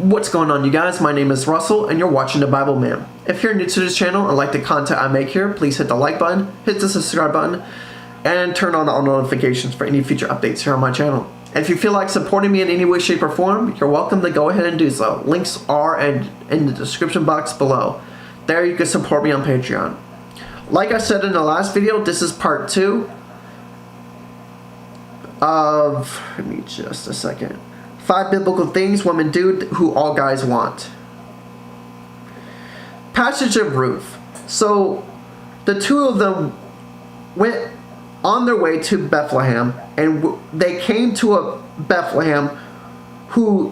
What's going on, you guys? My name is Russell and you're watching The Bible Man. If you're new to this channel and like the content I make here, please hit the like button, hit the subscribe button, and turn on all notifications for any future updates here on my channel. And if you feel like supporting me in any way, shape, or form, you're welcome to go ahead and do so. Links are in the description box below. There you can support me on Patreon. Like I said in the last video, this is part 2 of, give me just a second, 5 biblical things women do who all guys want. Passage of Ruth. So the two of them went on their way to Bethlehem, and they came to a Bethlehem whose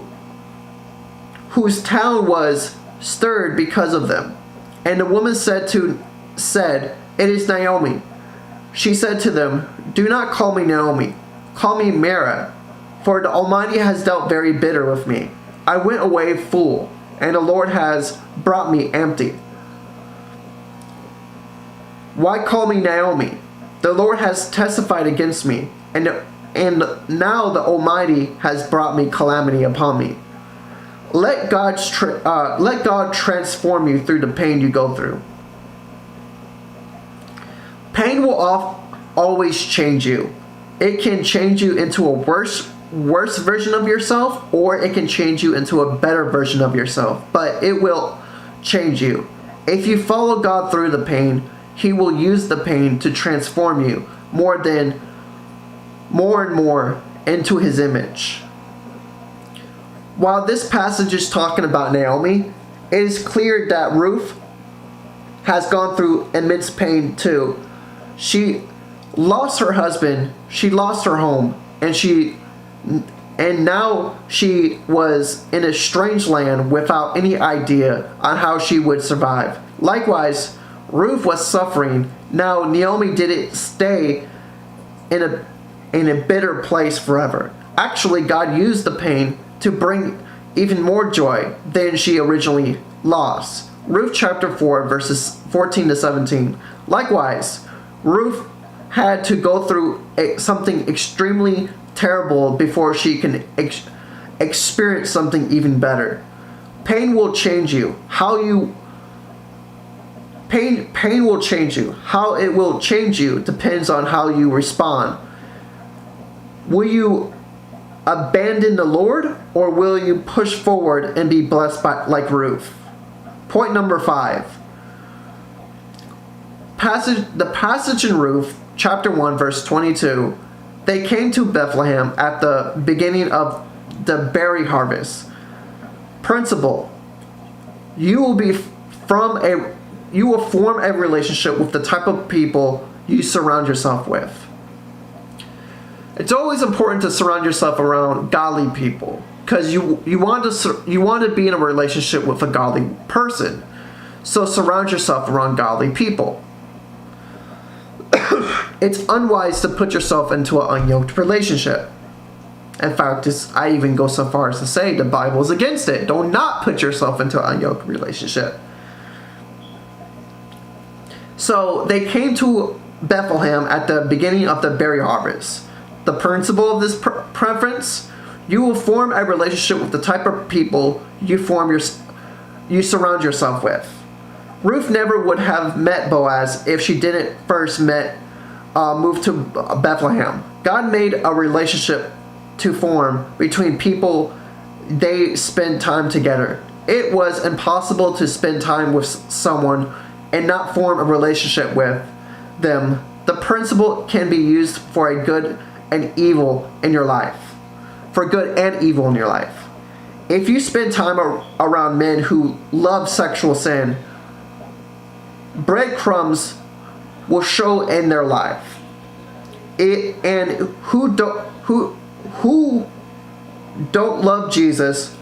town was stirred because of them. And the woman said, "It is Naomi." She said to them, "Do not call me Naomi. Call me Mara, for the Almighty has dealt very bitter with me. I went away full, and the Lord has brought me empty. Why call me Naomi? The Lord has testified against me, and now the Almighty has brought me calamity upon me. Let God transform you through the pain you go through." Pain will always change you. It can change you into a worse version of yourself, or it can change you into a better version of yourself, but it will change you. If you follow God through the pain, He will use the pain to transform you more and more into His image. While this passage is talking about Naomi, it is clear that Ruth has gone through immense pain too. She lost her husband, she lost her home, and now she was in a strange land without any idea on how she would survive. Likewise, Ruth was suffering. Now Naomi didn't stay in a bitter place forever. Actually, God used the pain to bring even more joy than she originally lost. Ruth chapter 4 verses 14 to 17. Likewise, Ruth had to go through something extremely terrible before she can experience something even better. Pain will change you. Pain will change you. How it will change you depends on how you respond. Will you abandon the Lord, or will you push forward and be blessed like Ruth? Point number 5. The passage in Ruth chapter 1 verse 22. They came to Bethlehem at the beginning of the berry harvest. Principle: you will form a relationship with the type of people you surround yourself with. It's always important to surround yourself around godly people, because you want to be in a relationship with a godly person. So surround yourself around godly people. It's unwise to put yourself into an unyoked relationship. In fact, I even go so far as to say the Bible is against it. Do not put yourself into an unyoked relationship. So they came to Bethlehem at the beginning of the berry harvest. The principle of this preference: you will form a relationship with the type of people you surround yourself with. Ruth never would have met Boaz if she didn't first move to Bethlehem. God made a relationship to form between people. They spend time together. It was impossible to spend time with someone and not form a relationship with them. The principle can be used for a good and evil in your life. For good and evil in your life. If you spend time around men who love sexual sin, breadcrumbs will show in their life. And who don't love Jesus,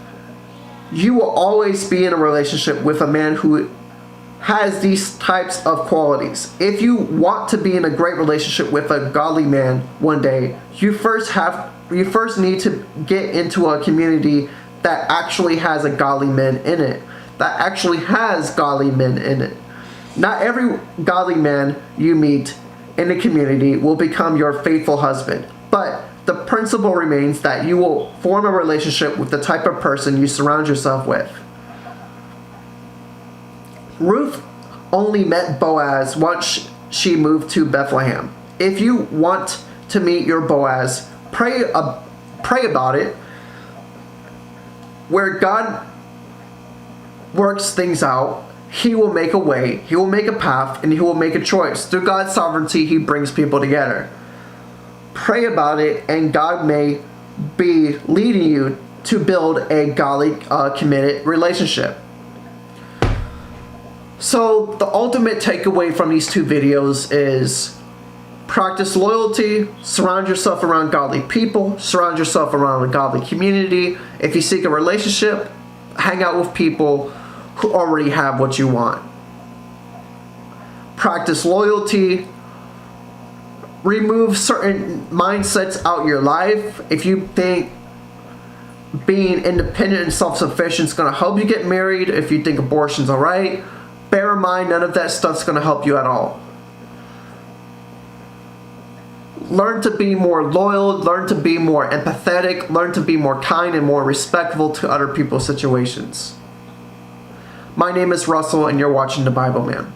you will always be in a relationship with a man who has these types of qualities. If you want to be in a great relationship with a godly man one day, you first need to get into a community that actually has a godly man in it. That actually has godly men in it. Not every godly man you meet in the community will become your faithful husband, but the principle remains that you will form a relationship with the type of person you surround yourself with. Ruth only met Boaz once she moved to Bethlehem. If you want to meet your Boaz, pray about it. Where God works things out, He will make a way, He will make a path, and He will make a choice. Through God's sovereignty, He brings people together. Pray about it, and God may be leading you to build a godly, committed relationship. So the ultimate takeaway from these two videos is practice loyalty, surround yourself around godly people, surround yourself around a godly community. If you seek a relationship, hang out with people who already have what you want. Practice loyalty. Remove certain mindsets out your life. If you think being independent and self-sufficient is going to help you get married, if you think abortion's alright, bear in mind none of that stuff's going to help you at all. Learn to be more loyal, learn to be more empathetic, learn to be more kind and more respectful to other people's situations. My name is Russell, and you're watching The Bible Man.